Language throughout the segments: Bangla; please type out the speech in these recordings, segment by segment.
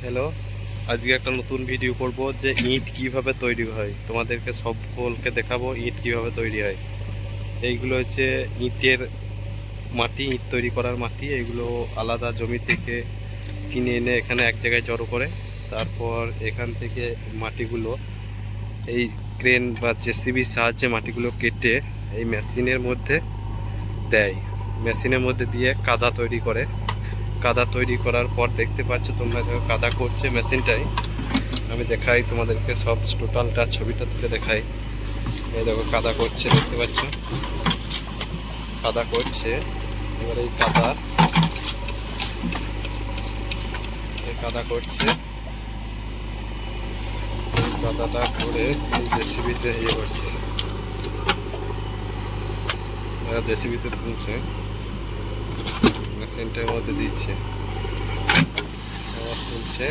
হ্যালো, আজকে একটা নতুন ভিডিও করব যে ইট কিভাবে তৈরি হয়। তোমাদেরকে সকলকে দেখাবো ইট কিভাবে তৈরি হয়। এইগুলো হচ্ছে ইটের মাটি, ইট তৈরি করার মাটি। এগুলো আলাদা জমি থেকে কিনে এনে এখানে এক জায়গায় জড়ো করে, তারপর এখান থেকে মাটিগুলো এই ক্রেন বা জেসিবির সাহায্যে মাটিগুলো কেটে এই মেশিনের মধ্যে দেয়। মেশিনের মধ্যে দিয়ে কাদা তৈরি করে। কাদা তৈরি করার পর দেখতে পাচ্ছ তোমরা কাদা করছে মেশিনটাই। আমি দেখাই তোমাদেরকে, সব টোটালটা ছবিটা তুলে দেখাই। এই দেখো কাদা করছে, দেখতে পাচ্ছ কাদা করছে। এবার এই কাদা করছে, এই কাদাটা করে এই জেসিবিতে ইয়ে করছে, জেসিবিতে তুলছে, মেশিনটার মধ্যে দিচ্ছে, আবার তুলছে।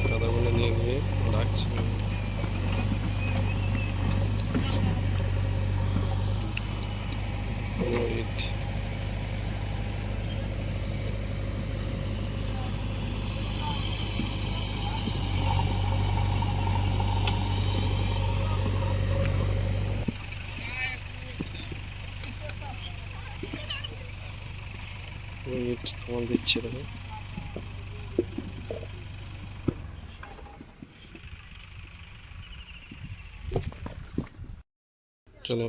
কাদাগুলো নিয়ে গিয়ে রাখছে। ইট তোমার দিচ্ছে, দেখো চলো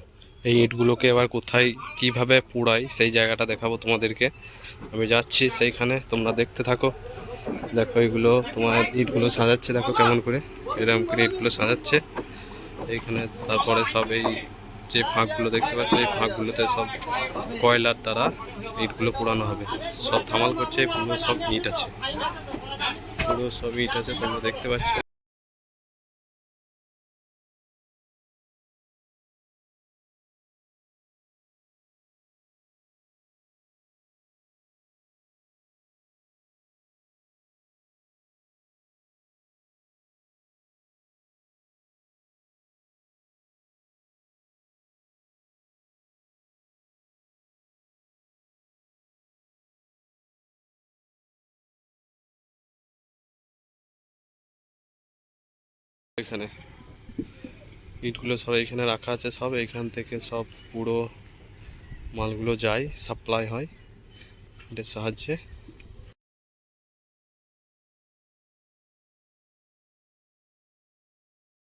এই ইটগুলোকে এবার কোথায় কিভাবে পোড়াই সেই জায়গাটা দেখাবো তোমাদেরকে। আমি যাচ্ছি সেইখানে, তোমরা দেখতে থাকো। দেখো এগুলো তোমার ইটগুলো সাজাচ্ছে, দেখো কেমন করে এরকম করে ইটগুলো সাজাচ্ছে এইখানে। তারপরে সব এই যে ফাঁকগুলো দেখতে পাচ্ছ, এই ফাঁকগুলোতে সব কয়লার দ্বারা ইটগুলো পোড়ানো হবে। সব ধামাল করছে, পুরো সব ইট আছে, পুরো সব ইট আছে, তোমরা দেখতে পাচ্ছ। এখানে ইটগুলো সব এখানে রাখা আছে, সব এখান থেকে সব পুরো মালগুলো যায়, সাপ্লাই হয় এটার সাহায্যে।